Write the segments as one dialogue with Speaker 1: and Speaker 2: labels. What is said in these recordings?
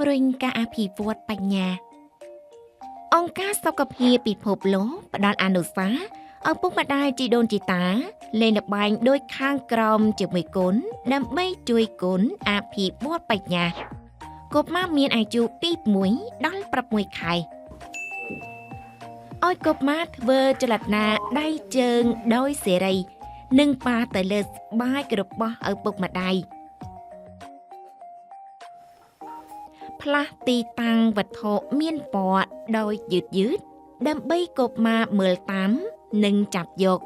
Speaker 1: រុញការអភិវឌ្ឍបញ្ញាអង្គការសុខភាពពិភពលោកផ្ដល់អនុសាសន៍ឪពុកម្ដាយជីដូនជីតាលេងល្បែងដូចខាងក្រោមជាមួយកូនដើម្បីជួយកូនអភិវឌ្ឍបញ្ញាកុមារមានអាយុពី1ដល់6ខែឲ្យកុមារធ្វើចលនាដៃជើងដោយសេរីនិងប៉ាទៅលើស្បែករបស់ឪពុកម្ដាយផ្លាស់ទីតាំងវត្ថុមានពណ៌ដោយយឺតដើម្បីកុមារមើលតាមនិងចាប់យក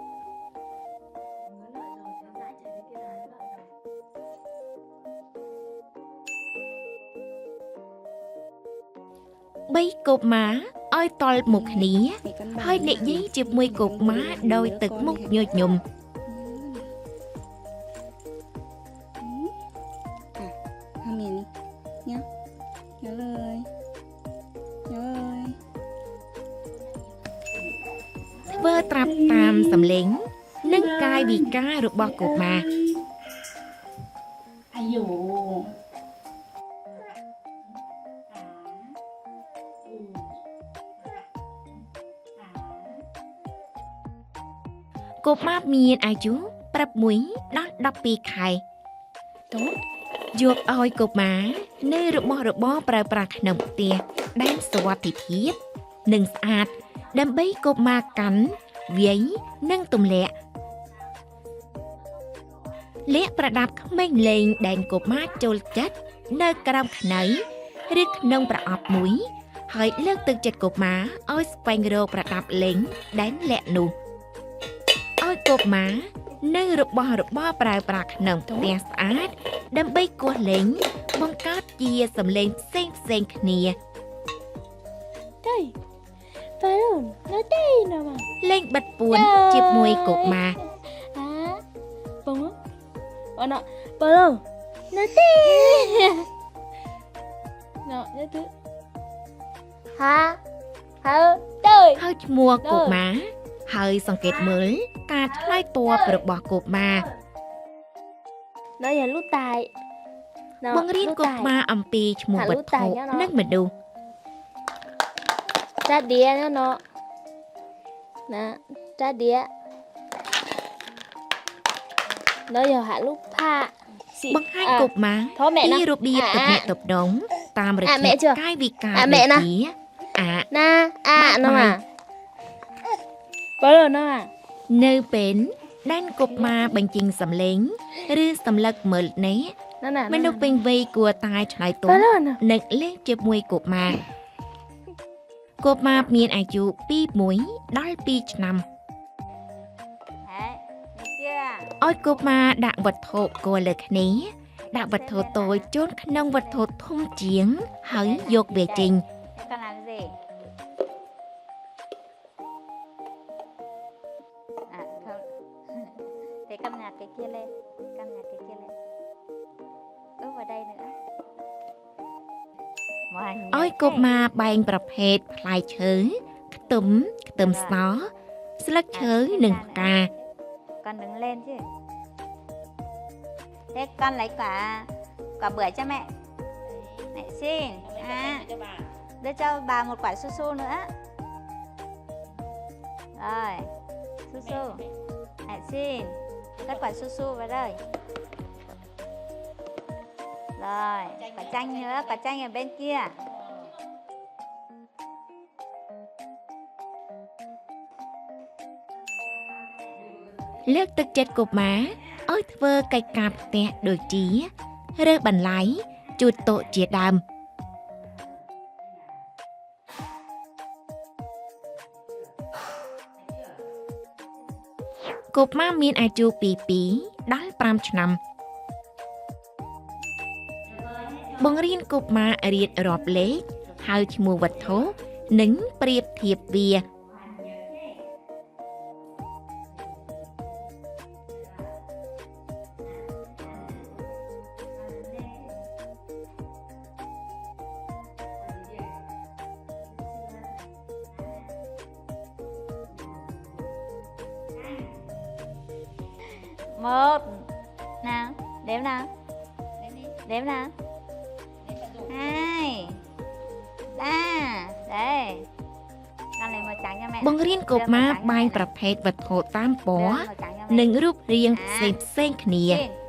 Speaker 1: បីកុមារឲ្យតល់មុខគ្នាហើយនិយាយជាមួយកុមារដោយទឹកមុខញញឹមធ្វើត្រាប់តាមសំឡេងនិងកាយវិការរបស់កុមារអាយុកុមារមានអាយុ6ដល់12ខែយកឲ្យកុមារនៅរបស់របរប្រើប្រាស់ក្នុងផ្ទះដែលសុវត្ថិភាពនិងស្អាតដើម្បីកុមារកាន់វាយនិងទម្លាក់លាក់ប្រដាប់ក្មេងលេងដែលកុមារចូលចិត្តនៅក្រោមខ្នើយឬក្នុងប្រអប់មួយហើយលើកទឹកចិត្តកុមារឲ្យស្វែងរកប្រដាប់លេងដែលលាក់នោះឲ្យកុមារនៅរបស់របរប្រើប្រាស់ក្នុងផ្ទះស្អាតដើម្បីគោះលេងបង្កើតជាសំឡេងផ្សេងគ្នាលេងបិទពួនជាមួយកុមារហើយឈ្មោះកុមារហើយសង្កេតមើលការឆ្លើយតបរបស់កុមារបង្រៀនកុមារអំពីឈ្មោះវត្ថុនិងមនុស្សបង្ហាញកុមារពីរបៀបទំនាក់ទំនងតាមរយៈកាយវិការដូចជានៅពេលដែលកុមារបញ្ចេញសំឡេងឬសម្លឹកមើលនេះមនុស្សពេញវ័យគួរតែឆ្លើយតបនិងលេងជាមួយកុមារមានអាយុពី1ដល់2ឆ្នាំឲ្យកុមារដាក់វត្ថុគល់លើគ្នាដាក់វត្ថុតូចចូលក្នុងវត្ថុធំជាងហើយយកវាចេញឲ្យកុមារបែងប្រភេទផ្លែឈើខ្ទឹមសស្លឹកឈើនិងផ្កា
Speaker 2: con đứng lên chứ thế con lấy quả bưởi cho mẹ mẹ xin đưa cho bà một quả su su nữa rồi su su mẹ xin cất quả su su vào đây rồi quả chanh nữa quả chanh ở bên kia
Speaker 1: លើកទឹកចិត្តកុមារឲ្យធ្វើកិច្ចការផ្ទះដូចជារើសបន្លែជូតតុជាដើមកុមារមានអាយុពី2ដល់5ឆ្នាំបង្រៀនកុមាររៀនរាប់លេខហៅឈ្មោះវត្ថុនិងប្រៀបធៀបវា
Speaker 2: một nào đếm nào hai lấy màu trắng cho mẹ.
Speaker 1: បង្រៀនកុមារបែងប្រភេទវត្ថុតាមពណ៌
Speaker 2: Màu trắng cho mẹ.
Speaker 1: និងរូបរាងផ្សេងៗគ្នា
Speaker 2: Xin.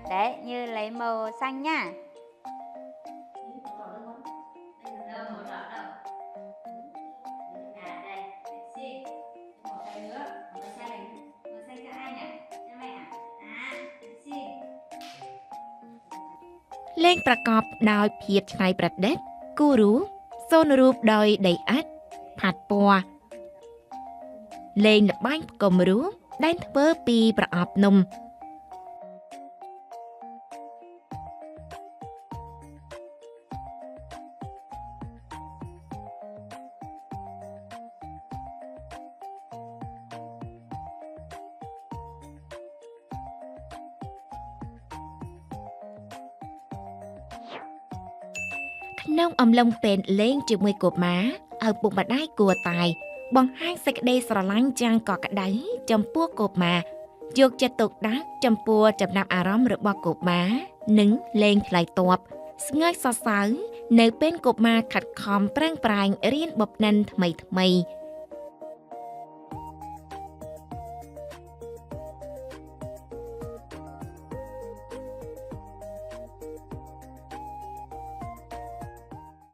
Speaker 2: Đấy, như lấy màu xanh nha.
Speaker 1: Lên ប្រកបដោយភាពច្នៃប្រឌិតគូររូបសូនរូបដោយដីឥដ្ឋផាត់ពណ៌លេងល្បែងផ្គុំរូបដែលធ្វើពីប្រអប់នំ ក្នុងអំឡុងពេលលេងជាមួយកុមារឪពុកម្ដាយគួរតែបង្ហាញសេចក្តីស្រឡាញ់យ៉ាងកក់ក្ដៅចំពោះកុមារយកចិត្តទុកដាក់ចំពោះចំណាប់អារម្មណ៍របស់កុមារនិងលេងឆ្លើយតបស្ងើចសរសើរនៅពេលកុមារខិតខំប្រឹងប្រែងរៀនបបនិនថ្មីៗ